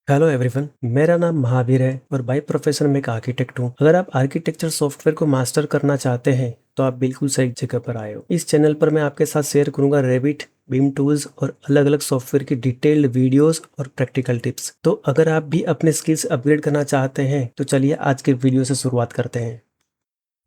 Hello everyone, मेरा नाम महावीर है और बाय प्रोफेशन मैं एक आर्किटेक्ट हूँ। अगर आप आर्किटेक्चर सॉफ्टवेयर को मास्टर करना चाहते हैं तो आप बिल्कुल सही जगह पर आए हो। इस चैनल पर मैं आपके साथ शेयर करूंगा रेविट, बीम टूल्स और अलग अलग सॉफ्टवेयर की डिटेल्ड वीडियोस और प्रैक्टिकल टिप्स। तो अगर आप भी अपने स्किल्स अपग्रेड करना चाहते हैं तो चलिए आज के वीडियो से शुरुआत करते हैं।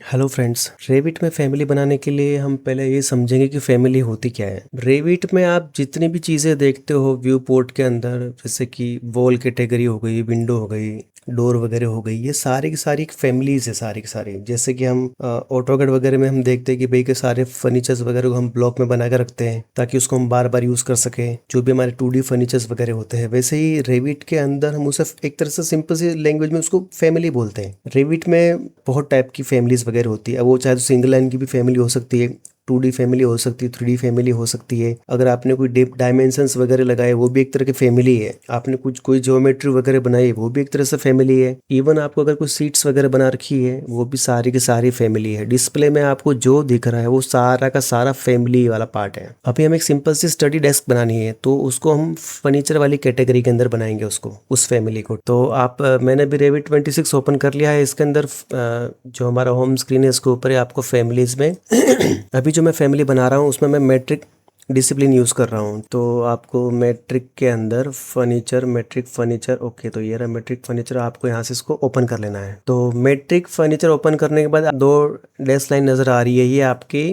हेलो फ्रेंड्स, रेविट में फैमिली बनाने के लिए हम पहले ये समझेंगे कि फैमिली होती क्या है। रेविट में आप जितनी भी चीज़ें देखते हो व्यू पोर्ट के अंदर, जैसे कि वॉल कैटेगरी हो गई, विंडो हो गई, डोर वगैरह हो गई, ये सारी की सारी फैमिलीज है सारी की सारी। जैसे कि हम ऑटोकैड वगैरह में हम देखते हैं कि भाई के सारे फर्नीचर्स वगैरह को हम ब्लॉक में बना कर रखते हैं ताकि उसको हम बार बार यूज़ कर सकें, जो भी हमारे 2D फर्नीचर्स वगैरह होते हैं। वैसे ही रेविट के अंदर हम उसे एक तरह से सिंपल सी लैंग्वेज में उसको फैमिली बोलते हैं। रेविट में बहुत टाइप की फैमिलीज वगैरह होती है। अब वो चाहे तो सिंगल लाइन की भी फैमिली हो सकती है, 2D फैमिली हो सकती है, 3D फैमिली हो सकती है। अगर आपने कोई डायमेंशंस वगैरह लगाए वो भी एक तरह की फैमिली है। आपने कुछ कोई ज्योमेट्री वगैरह बनाई वो भी एक तरह से फैमिली है। इवन आपको अगर कोई सीट्स वगैरह बना रखी है वो भी सारी की सारी फैमिली है। डिस्प्ले में आपको जो दिख रहा है वो सारा का सारा फैमिली वाला पार्ट है। अभी हमें एक सिंपल सी स्टडी डेस्क बनानी है तो उसको हम फर्नीचर वाली कैटेगरी के अंदर बनाएंगे उसको, उस फैमिली को। तो आप मैंने भी रेविट 26 ओपन कर लिया है। इसके अंदर जो हमारा होम स्क्रीन है इसके ऊपर है आपको फैमिलीज में अभी जो मैं फैमिली बना रहा हूँ उसमें मैं मैट्रिक डिसिप्लिन यूज़ कर रहा हूँ। तो आपको मैट्रिक के अंदर फर्नीचर, मैट्रिक फर्नीचर, ओके, तो ये रहा मैट्रिक फर्नीचर। आपको यहाँ से इसको ओपन कर लेना है। तो मैट्रिक फर्नीचर ओपन करने के बाद दो डैश लाइन नज़र आ रही है, ये आपकी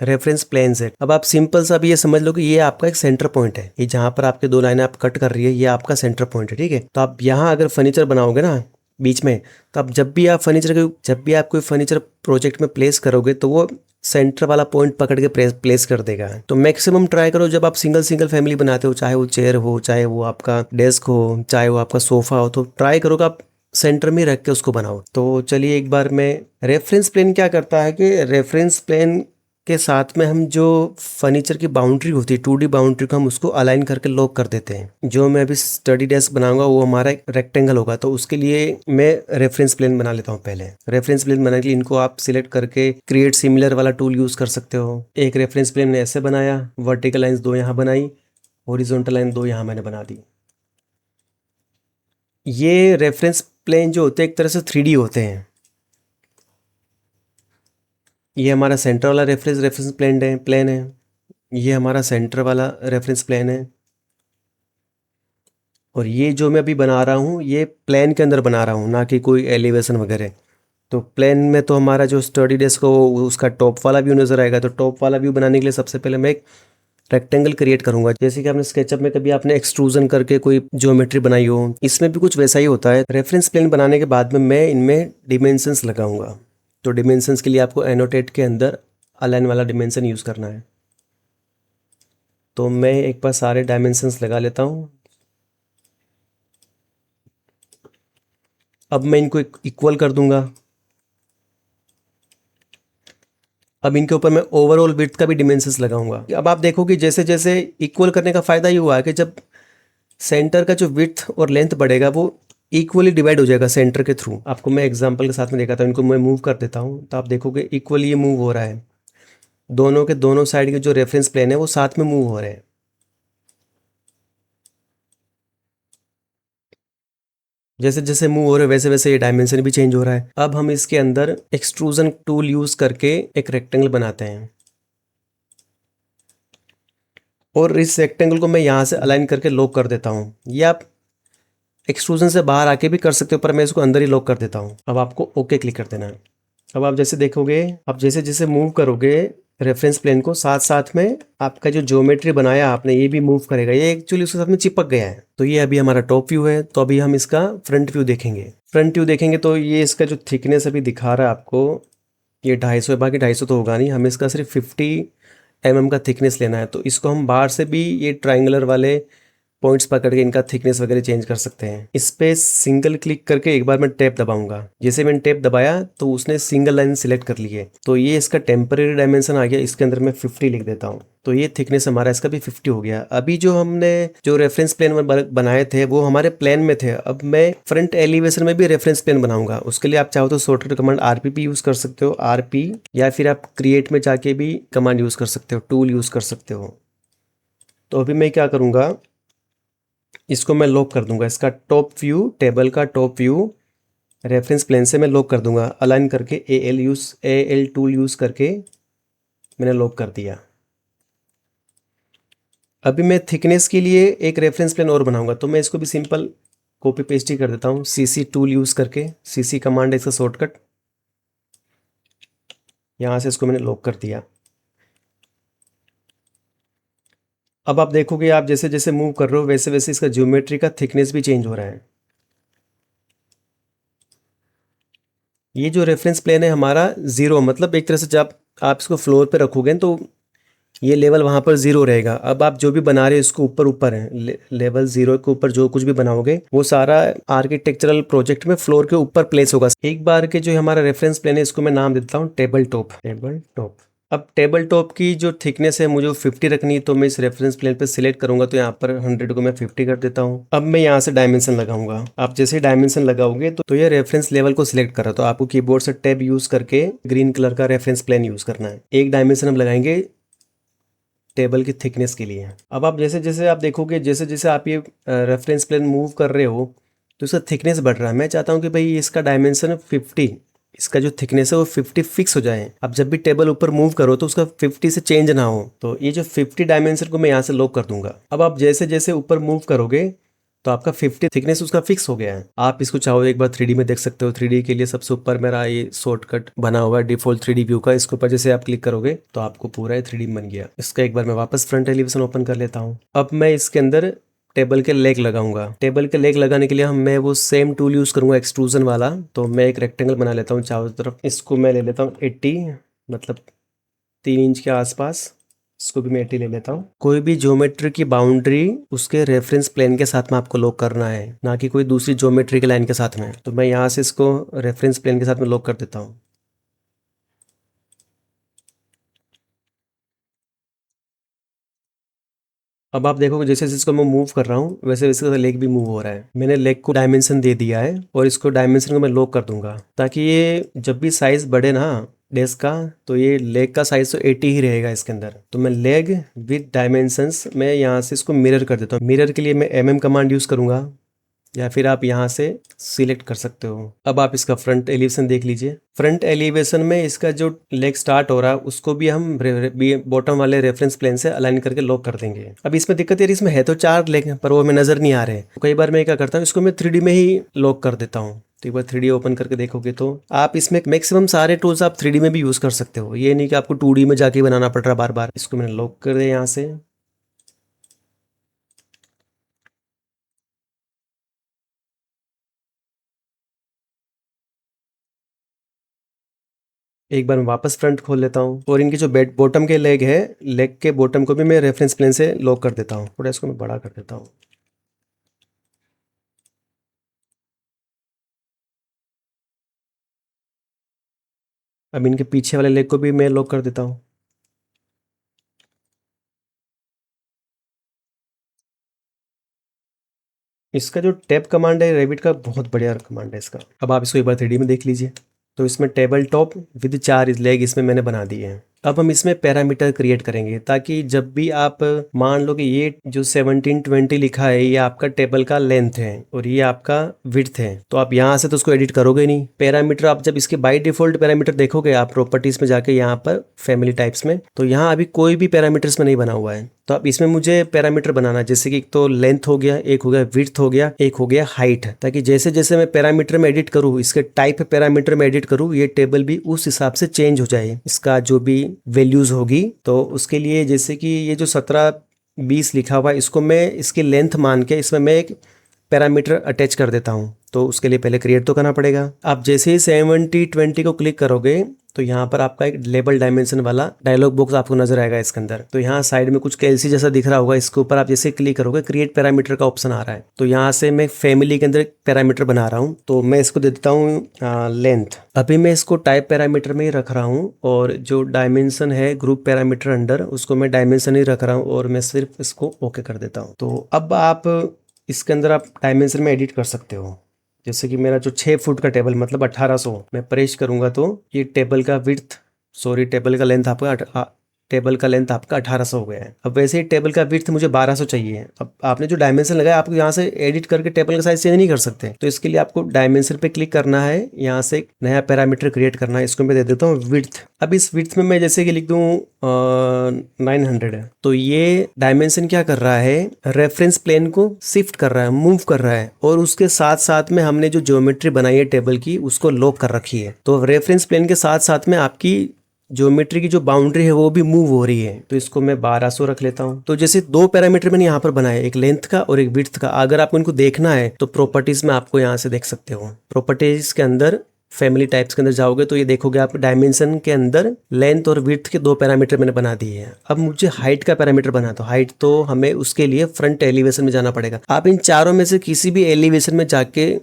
रेफरेंस प्लेन्स है। अब आप सिंपल सा भी ये समझ लो कि ये आपका एक सेंटर पॉइंट है। ये जहाँ पर आपके दो लाइनें आप कट कर रही है ये आपका सेंटर पॉइंट है, ठीक है। तो आप यहाँ अगर फर्नीचर बनाओगे ना बीच में, तो आप जब भी आप कोई फर्नीचर प्रोजेक्ट में प्लेस करोगे तो वो सेंटर वाला पॉइंट पकड़ के प्लेस कर देगा। तो मैक्सिमम ट्राई करो जब आप सिंगल सिंगल फैमिली बनाते हो, चाहे वो चेयर हो, चाहे वो आपका डेस्क हो, चाहे वो आपका सोफा हो, तो ट्राई करो कि आप सेंटर में रख के उसको बनाओ। तो चलिए एक बार मैं रेफरेंस प्लेन क्या करता है कि रेफरेंस प्लेन के साथ में हम जो फर्नीचर की बाउंड्री होती है, 2D बाउंड्री को हम उसको अलाइन करके लॉक कर देते हैं। जो मैं अभी स्टडी डेस्क बनाऊंगा वो हमारा एक रेक्टेंगल होगा, तो उसके लिए मैं रेफरेंस प्लेन बना लेता हूँ। पहले रेफरेंस प्लेन बनाने के लिए इनको आप सिलेक्ट करके क्रिएट सिमिलर वाला टूल यूज कर सकते हो। एक रेफरेंस प्लेन ने ऐसे बनाया, वर्टिकल लाइन्स 2 यहाँ बनाई, हॉरिजॉन्टल लाइन 2 यहाँ मैंने बना दी। ये रेफरेंस प्लेन जो होते हैं एक तरह से 3D होते हैं। ये हमारा सेंटर वाला रेफरेंस प्लेन है। ये हमारा सेंटर वाला रेफरेंस प्लेन है। और ये जो मैं अभी बना रहा हूँ ये प्लेन के अंदर बना रहा हूँ, ना कि कोई एलिवेशन वगैरह। तो प्लेन में तो हमारा जो स्टडी डेस्क हो उसका टॉप वाला व्यू नज़र आएगा। तो टॉप वाला व्यू बनाने के लिए सबसे पहले मैं एक रेक्टेंगल क्रिएट करूंगा। जैसे कि आपने स्केचअप में कभी आपने एक्सट्रूजन करके कोई ज्योमेट्री बनाई हो, इसमें भी कुछ वैसा ही होता है। रेफरेंस प्लेन बनाने के बाद में मैं इनमें डिमेंशंस लगाऊंगा। तो डिमेंशंस के लिए आपको एनोटेट के अंदर अलाइन वाला डिमेंशन यूज़ करना है। तो मैं एक बार सारे डायमेंशंस लगा लेता हूँ। अब मैं इनको इक्वल कर दूंगा। अब इनके ऊपर मैं ओवरऑल विड्थ का भी डिमेंशंस लगाऊंगा। अब आप देखो कि जैसे जैसे इक्वल करने का फ़ायदा ये हुआ है कि जब सेंटर का जो विड्थ और लेंथ बढ़ेगा वो इक्वली डिवाइड हो जाएगा सेंटर के थ्रू। आपको मैं एग्जांपल के साथ में दिखाता हूँ। इनको मैं मूव कर देता हूँ तो आप देखोगे इक्वली ये मूव हो रहा है। दोनों के दोनों साइड के जो रेफरेंस प्लेन है वो साथ में मूव हो रहे हैं। जैसे जैसे मूव हो रहे हैं वैसे वैसे ये डायमेंशन भी चेंज हो रहा है। अब हम इसके अंदर एक्सट्रूजन टूल यूज करके एक रेक्टेंगल बनाते हैं और इस रेक्टेंगल को मैं यहाँ से अलाइन करके लॉक कर देता हूँ। ये आप एक्सट्रूजन से बाहर आके भी कर सकते हो, पर मैं इसको अंदर ही लॉक कर देता हूँ। अब आपको ओके क्लिक कर देना है। अब आप जैसे देखोगे, आप जैसे जैसे मूव करोगे रेफरेंस प्लेन को, साथ साथ में आपका जो ज्योमेट्री बनाया आपने ये भी मूव करेगा। ये एक्चुअली उसके साथ में चिपक गया है। तो ये अभी हमारा टॉप व्यू है। तो अभी हम इसका फ्रंट व्यू देखेंगे। फ्रंट व्यू देखेंगे तो ये इसका जो थिकनेस अभी दिखा रहा है आपको, ये 250 है। बाकी 250 तो होगा नहीं, हमें इसका सिर्फ 50 mm का थिकनेस लेना है। तो इसको हम बाहर से भी ये ट्राइंगुलर वाले पॉइंट्स पकड़ के इनका थिकनेस वगैरह चेंज कर सकते हैं। इस पे सिंगल क्लिक करके एक बार मैं टैप दबाऊंगा। जैसे मैंने टैप दबाया तो उसने सिंगल लाइन सिलेक्ट कर ली है। तो ये इसका टेम्परेरी डायमेंशन आ गया। इसके अंदर मैं 50 लिख देता हूँ। तो ये थिकनेस हमारा इसका भी 50 हो गया। अभी जो हमने जो रेफरेंस प्लेन बनाए थे वो हमारे प्लेन में थे। अब मैं फ्रंट एलिवेशन में भी रेफरेंस प्लेन बनाऊंगा। उसके लिए आप चाहो तो शॉर्टकट कमांड RP यूज कर सकते हो, RP, या फिर आप क्रिएट में जाके भी कमांड यूज कर सकते हो, टूल यूज कर सकते हो। तो अभी मैं क्या करूंगा, इसको मैं लॉक कर दूंगा, इसका टॉप व्यू, टेबल का टॉप व्यू रेफरेंस प्लेन से मैं लॉक कर दूंगा, अलाइन करके ए एल टूल यूज़ करके मैंने लॉक कर दिया। अभी मैं थिकनेस के लिए एक रेफरेंस प्लेन और बनाऊंगा, तो मैं इसको भी सिंपल कॉपी पेस्ट ही कर देता हूँ, सीसी टूल यूज़ करके। सीसी कमांड है इसका शॉर्टकट, यहाँ से इसको मैंने लॉक कर दिया। अब आप देखोगे, आप जैसे जैसे मूव कर रहे हो वैसे वैसे इसका ज्योमेट्री का थिकनेस भी चेंज हो रहा है। ये जो रेफरेंस प्लेन है हमारा ज़ीरो, मतलब एक तरह से जब आप इसको फ्लोर पे रखोगे तो ये लेवल वहाँ पर ज़ीरो रहेगा। अब आप जो भी बना रहे हो इसको ऊपर ऊपर है, लेवल ज़ीरो के ऊपर जो कुछ भी बनाओगे वो सारा आर्किटेक्चरल प्रोजेक्ट में फ्लोर के ऊपर प्लेस होगा। एक बार के जो हमारा रेफरेंस प्लेन है इसको मैं नाम देता हूँ टेबल टॉप। Table top. अब टेबल टॉप की जो थिकनेस है मुझे 50 रखनी है, तो मैं इस रेफरेंस प्लेन पे सिलेक्ट करूंगा, तो यहाँ पर 100 को मैं 50 कर देता हूँ। अब मैं यहाँ से डायमेंशन लगाऊंगा। आप जैसे डायमेंशन लगाओगे तो ये रेफरेंस लेवल को सिलेक्ट कर रहा है, तो आपको कीबोर्ड से टैब यूज़ करके ग्रीन कलर का रेफरेंस प्लेन यूज़ करना है। एक डायमेंशन हम लगाएंगे टेबल की थिकनेस के लिए। अब आप जैसे जैसे आप देखोगे, जैसे जैसे आप ये रेफरेंस प्लेन मूव कर रहे हो तो इसका थिकनेस बढ़ रहा है। मैं चाहता हूँ कि भाई इसका डायमेंशन 50, इसका जो थिकनेस है वो 50 फिक्स हो जाए। अब जब भी टेबल ऊपर मूव करो तो उसका 50 से चेंज ना हो, तो ये जो 50 डायमेंशन को मैं यहाँ से लॉक कर दूंगा। अब आप जैसे जैसे ऊपर मूव करोगे तो आपका 50 थिकनेस उसका फिक्स हो गया है। आप इसको चाहो एक बार 3D में देख सकते हो। 3D के लिए सबसे ऊपर मेरा ये शॉर्टकट बना हुआ है डिफॉल्ट 3D व्यू का, इसके ऊपर जैसे आप क्लिक करोगे तो आपको पूरा 3D बन गया। इसका एक बार मैं वापस फ्रंट एलिवेशन ओपन कर लेता हूँ। अब मैं इसके अंदर टेबल के लेग लगाऊंगा। टेबल के लेग लगाने के लिए मैं वो सेम टूल यूज करूंगा एक्सट्रूजन वाला। तो मैं एक रेक्टेंगल बना लेता हूँ चारों तरफ। इसको मैं ले लेता हूँ 80, मतलब 3 इंच के आसपास। इसको भी मैं 80 ले लेता हूँ। कोई भी ज्योमेट्री की बाउंड्री उसके रेफरेंस प्लेन के साथ में आपको लॉक करना है, ना कि कोई दूसरी ज्योमेट्री के लाइन के साथ में। तो मैं यहाँ से इसको रेफरेंस प्लेन के साथ में लॉक कर देता हूँ। अब आप देखोगे जैसे जैसे इसको मैं मूव कर रहा हूँ वैसे वैसे लेग भी मूव हो रहा है। मैंने लेग को डायमेंशन दे दिया है और इसको डायमेंशन को मैं लॉक कर दूंगा, ताकि ये जब भी साइज बढ़े ना डेस्क का, तो ये लेग का साइज तो 80 ही रहेगा इसके अंदर। तो मैं लेग विद डायमेंशंस मैं यहाँ से इसको मिरर कर देता हूँ। मिरर के लिए मैं कमांड यूज़ करूँगा, या फिर आप यहाँ से सिलेक्ट कर सकते हो। अब आप इसका फ्रंट एलिवेशन देख लीजिए। फ्रंट एलिवेशन में इसका जो लेग स्टार्ट हो रहा है उसको भी हम बॉटम वाले रेफरेंस प्लेन से अलाइन करके लॉक कर देंगे। अब इसमें दिक्कत यार, इसमें है तो 4 लेग पर वो हमें नजर नहीं आ रहे। तो कई बार मैं क्या करता हूँ, इसको मैं 3D में ही लॉक कर देता हूँ। तो एक बार 3D ओपन करके देखोगे तो आप इसमें मैक्सिमम सारे टूल्स आप 3D में भी यूज कर सकते हो। ये नहीं कि आपको 2D में जाके बनाना पड़ रहा बार बार। इसको मैंने लॉक कर दिया यहाँ से। एक बार मैं वापस फ्रंट खोल लेता हूँ और इनके जो बेड बॉटम के लेग है, लेग के बॉटम को भी मैं रेफरेंस प्लेन से लॉक कर देता हूँ। थोड़ा इसको मैं बड़ा कर देता हूँ। अब इनके पीछे वाले लेग को भी मैं लॉक कर देता हूँ। इसका जो टैब कमांड है रेविट का, बहुत बढ़िया कमांड है इसका। अब आप इसको एक बार 3D में देख लीजिए। तो इसमें टेबल टॉप विद 4 लेग इसमें मैंने बना दिए हैं। अब हम इसमें पैरामीटर क्रिएट करेंगे, ताकि जब भी आप मान लो कि ये जो 1720 लिखा है ये आपका टेबल का लेंथ है और ये आपका विड्थ है, तो आप यहाँ से तो उसको एडिट करोगे नहीं। पैरामीटर आप जब इसके बाय डिफॉल्ट पैरामीटर देखोगे आप प्रॉपर्टीज में जाके यहाँ पर फैमिली टाइप्स में, तो यहाँ अभी कोई भी पैरामीटर्स में नहीं बना हुआ है। तो अब इसमें मुझे पैरामीटर बनाना है, जैसे कि एक तो लेंथ हो गया, एक हो गया विड्थ हो गया, एक हो गया हाइट, ताकि जैसे जैसे मैं पैरामीटर में एडिट करूँ, इसके टाइप पैरामीटर में एडिट करूँ, ये टेबल भी उस हिसाब से चेंज हो जाए, इसका जो भी वैल्यूज होगी। तो उसके लिए जैसे कि ये जो 1720 लिखा हुआ है इसको मैं इसकी लेंथ मान के इसमें मैं एक पैरामीटर अटैच कर देता हूँ। तो उसके लिए पहले क्रिएट तो करना पड़ेगा। आप जैसे ही 7020 को क्लिक करोगे तो यहाँ पर आपका एक लेबल डायमेंशन वाला डायलॉग बॉक्स आपको नजर आएगा इसके अंदर। तो यहाँ साइड में कुछ कैलसी जैसा दिख रहा होगा, इसके ऊपर आप जैसे क्लिक करोगे क्रिएट पैरामीटर का ऑप्शन आ रहा है। तो यहाँ से मैं फैमिली के अंदर एक पैरामीटर बना रहा हूँ, तो मैं इसको दे देता हूँ लेंथ। अभी मैं इसको टाइप पैरामीटर में ही रख रहा हूँ और जो डायमेंशन है ग्रुप पैरामीटर अंडर उसको मैं डायमेंशन ही रख रहा हूँ और मैं सिर्फ इसको ओके कर देता हूँ। तो अब आप इसके अंदर आप डायमेंशन में एडिट कर सकते हो। जैसे कि मेरा जो 6 फुट का टेबल मतलब 1800 मैं प्रेस करूंगा तो ये टेबल का विड्थ, सॉरी टेबल का लेंथ आपका टेबल का लेंथ आपका 1800 हो गया है। अब वैसे ही टेबल का विड्थ मुझे 1200 चाहिए। अब आपने जो डायमेंशन लगाया आपको यहाँ से एडिट करके टेबल का साइज चेंज नहीं कर सकते, तो इसके लिए आपको डायमेंशन पे क्लिक करना है, यहाँ से एक नया पैरामीटर क्रिएट करना है। इसको मैं दे देता हूँ विड्थ। अब इस विड्थ में मैं जैसे कि लिख दूँ 900 है, तो ये डायमेंशन क्या कर रहा है, रेफरेंस प्लेन को शिफ्ट कर रहा है, मूव कर रहा है, और उसके साथ साथ में हमने जो ज्योमेट्री बनाई है टेबल की उसको लॉक कर रखी है। तो रेफरेंस प्लेन के साथ साथ में आपकी ज्योमेट्री की जो बाउंड्री है वो भी मूव हो रही है। तो इसको मैं 1200 रख लेता हूँ। तो जैसे दो पैरामीटर मैंने यहाँ पर बनाए, एक लेंथ का और एक विड्थ का। अगर आपको इनको देखना है तो प्रॉपर्टीज में आपको यहाँ से देख सकते हो। प्रॉपर्टीज के अंदर फैमिली टाइप्स के अंदर जाओगे तो ये देखोगे आप डायमेंशन के अंदर लेंथ और विड्थ के दो पैरामीटर मैंने बना दिए हैं। अब मुझे हाइट का पैरामीटर बना, तो हाइट तो हमें उसके लिए फ्रंट एलिवेशन में जाना पड़ेगा। आप इन चारों में से किसी भी एलिवेशन में जाके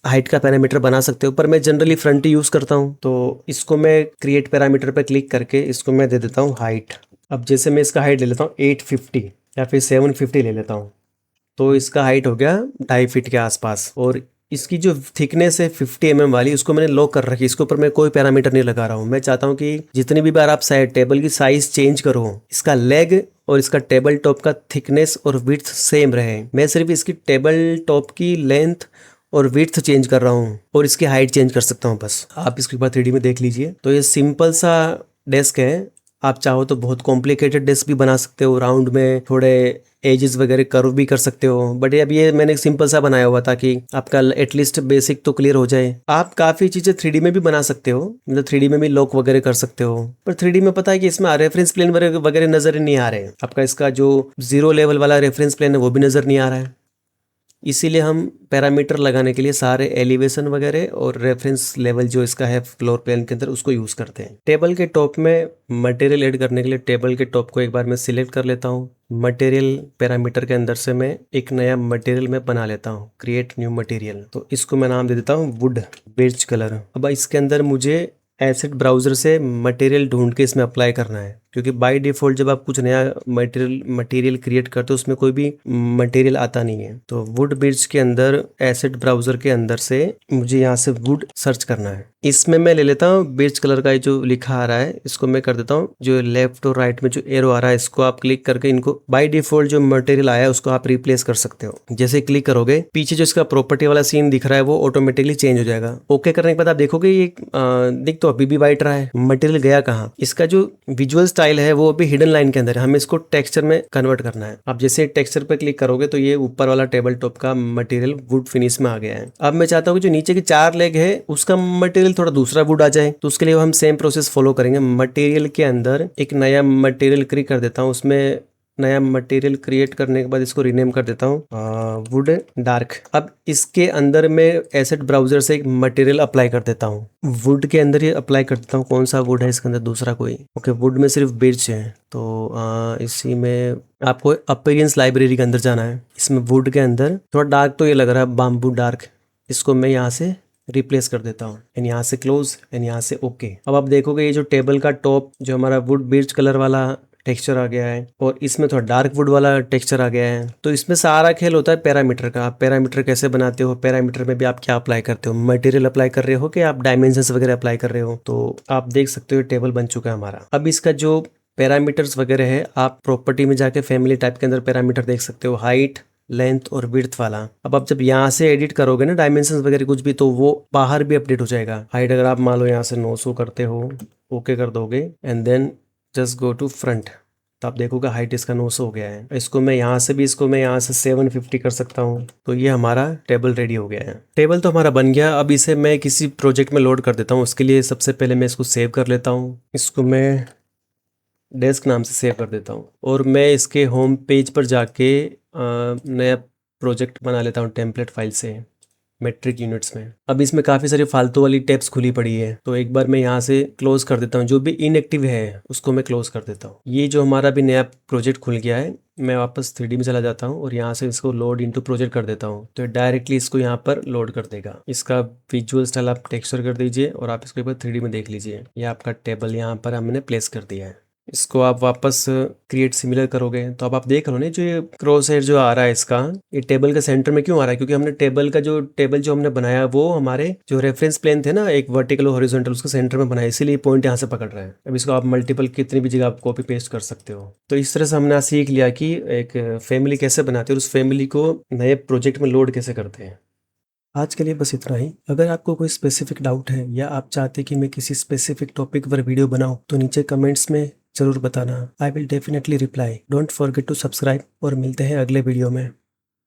हाइट का पैरामीटर बना सकते हो, पर मैं जनरली फ्रंट ही यूज करता हूँ। तो इसको मैं क्रिएट पैरामीटर पर क्लिक करके इसको मैं दे देता हूँ हाइट। अब जैसे मैं इसका हाइट ले लेता हूँ 850 या फिर 750 ले लेता हूँ, तो इसका हाइट हो गया 2.5 फीट के आसपास। और इसकी जो थिकनेस है 50 mm वाली, उसको मैंने लॉक कर रखी। इसके ऊपर मैं कोई पैरामीटर नहीं लगा रहा हूँ। मैं चाहता हूँ कि जितनी भी बार आप टेबल की साइज चेंज करो, इसका लेग और इसका टेबल टॉप का थिकनेस और विड्थ सेम रहे। मैं सिर्फ इसकी टेबल टॉप की लेंथ और विड्थ चेंज कर रहा हूँ और इसकी हाइट चेंज कर सकता हूँ बस। आप इसके बाद 3D में देख लीजिए। तो ये सिंपल सा डेस्क है। आप चाहो तो बहुत कॉम्प्लिकेटेड डेस्क भी बना सकते हो, राउंड में थोड़े एजेस वगैरह कर्व भी कर सकते हो, बट अब ये मैंने सिंपल सा बनाया हुआ ताकि आपका एटलीस्ट बेसिक तो क्लियर हो जाए। आप काफ़ी चीज़ें 3D में भी बना सकते हो, मतलब 3D में भी लॉक वगैरह कर सकते हो, पर 3D में पता है कि इसमें रेफरेंस प्लेन वगैरह नज़र नहीं आ रहे हैं। आपका इसका जो 0 लेवल वाला रेफरेंस प्लेन है वो भी नज़र नहीं आ रहा है। इसीलिए हम पैरामीटर लगाने के लिए सारे एलिवेशन वगैरह और रेफरेंस लेवल जो इसका है फ्लोर प्लान के अंदर उसको यूज़ करते हैं। टेबल के टॉप में मटेरियल ऐड करने के लिए टेबल के टॉप को एक बार मैं सिलेक्ट कर लेता हूँ। मटेरियल पैरामीटर के अंदर से मैं एक नया मटेरियल में बना लेता हूँ, क्रिएट न्यू मटेरियल। तो इसको मैं नाम दे देता हूँ वुड बेज कलर। अब इसके अंदर मुझे एसेट ब्राउजर से मटेरियल ढूंढ के इसमें अप्लाई करना है, क्योंकि बाय डिफ़ॉल्ट जब आप कुछ नया मटेरियल क्रिएट करते हो उसमें कोई भी मटेरियल आता नहीं है। तो वुड ब्रिज के अंदर एसेट ब्राउजर के अंदर से मुझे यहाँ से वुड सर्च करना है। इसमें मैं ले लेता हूँ बेज कलर का जो लिखा आ रहा है, इसको मैं कर देता हूँ जो लेफ्ट और राइट में जो एरो आ रहा है इसको आप क्लिक करके इनको बाय डिफ़ॉल्ट जो मटेरियल आया है उसको आप रिप्लेस कर सकते हो। जैसे क्लिक करोगे पीछे जो इसका प्रॉपर्टी वाला सीन दिख रहा है वो ऑटोमेटिकली चेंज हो जाएगा। ओके करने के बाद आप देखोगे ये दिख तो अभी भी वाइट रहा है, मटेरियल गया कहाँ। इसका जो विजुअल स्टाइल है वो अभी हिडन लाइन के अंदर है, हमें इसको टेक्सचर में कन्वर्ट करना है। आप जैसे टेक्सचर पे क्लिक करोगे तो ये ऊपर वाला टेबल टॉप का मटेरियल वुड फिनिश में आ गया है। अब मैं चाहता हूँ कि जो नीचे की 4 लेग है उसका मटेरियल थोड़ा दूसरा वुड आ जाए, तो उसके लिए हम सेम प्रोसेस फॉलो करेंगे। मटेरियल के अंदर एक नया मटेरियल क्रिएट कर देता हूँ, उसमें नया मटेरियल क्रिएट करने के बाद इसको रीनेम कर देता हूँ वुड डार्क। अब इसके अंदर मैं एसेट ब्राउजर से एक मटेरियल अप्लाई कर देता हूँ, वुड के अंदर ही अप्लाई कर देता हूँ। कौन सा वुड है इसके अंदर, दूसरा कोई। ओके वुड में सिर्फ बिर्च है, तो इसी में आपको अपीयरेंस लाइब्रेरी के अंदर जाना है। इसमें वुड के अंदर थोड़ा डार्क तो ये लग रहा है बाम्बू डार्क, इसको मैं यहाँ से रिप्लेस कर देता हूँ एंड यहाँ से क्लोज एंड यहाँ से ओके। अब आप देखोगे ये जो टेबल का टॉप जो हमारा वुड बिर्च कलर वाला टेक्सचर आ गया है और इसमें थोड़ा डार्क वुड वाला टेक्सचर आ गया है। तो इसमें सारा खेल होता है पैरामीटर का। आप पैरामीटर कैसे बनाते हो, पैरामीटर में भी आप क्या अप्लाई करते हो, मटेरियल अप्लाई कर रहे हो कि आप डायमेंशंस वगैरह अप्लाई कर रहे हो। तो आप देख सकते हो टेबल बन चुका है हमारा। अब इसका जो पैरामीटर्स वगैरह है आप प्रॉपर्टी में जाके फैमिली टाइप के अंदर पैरामीटर देख सकते हो, हाइट लेंथ और विड्थ वाला। अब आप जब यहाँ से एडिट करोगे ना डायमेंशंस वगैरह कुछ भी, तो वो बाहर भी अपडेट हो जाएगा। हाइट अगर आप मान लो यहाँ से 900 करते हो, ओके कर दोगे and then just go to front, तो आप देखोगे हाइट इसका 900 हो गया है। इसको मैं यहाँ से 750 कर सकता हूँ। तो ये हमारा टेबल रेडी हो गया है। टेबल तो हमारा बन गया। अब इसे मैं किसी प्रोजेक्ट में लोड कर देता हूँ। उसके लिए सबसे पहले मैं इसको सेव कर लेता हूँ। इसको मैं डेस्क नाम से सेव कर देता हूँ और मैं इसके होम पेज पर जाके नया प्रोजेक्ट बना लेता हूँ टेम्पलेट फाइल से मेट्रिक यूनिट्स में। अब इसमें काफ़ी सारी फालतू वाली टैब्स खुली पड़ी है, तो एक बार मैं यहाँ से क्लोज कर देता हूँ। जो भी इनएक्टिव है उसको मैं क्लोज कर देता हूँ। ये जो हमारा भी नया प्रोजेक्ट खुल गया है, मैं वापस 3D में चला जाता हूँ और यहाँ से इसको लोड इनटू प्रोजेक्ट कर देता हूँ, तो डायरेक्टली इसको यहाँ पर लोड कर देगा। इसका विजुअल स्टाइल आप टेक्सचर कर दीजिए और आप इसको एक बार 3D में देख लीजिए। ये आपका टेबल यहाँ पर हमने प्लेस कर दिया है। इसको आप वापस क्रिएट सिमिलर करोगे तो अब आप देख लो ना, जो ये क्रॉस हेयर जो आ रहा है इसका, ये टेबल के सेंटर में क्यों आ रहा है? क्योंकि हमने टेबल जो हमने बनाया वो हमारे जो रेफरेंस प्लेन थे ना, एक वर्टिकल और हॉरिजॉन्टल, उसके सेंटर में बनाया, इसीलिए पॉइंट यहाँ से पकड़ रहा है। अब इसको आप मल्टीपल कितनी भी जगह आप कॉपी पेस्ट कर सकते हो। तो इस तरह से हमने आज सीख लिया कि एक फैमिली कैसे बनाते हैं और उस फैमिली को नए प्रोजेक्ट में लोड कैसे करते हैं। आज के लिए बस इतना ही। अगर आपको कोई स्पेसिफिक डाउट है या आप चाहते हैं कि मैं किसी स्पेसिफिक टॉपिक पर वीडियो बनाऊं तो नीचे कमेंट्स में जरूर बताना। I will definitely reply. Don't forget to subscribe और मिलते हैं अगले वीडियो में।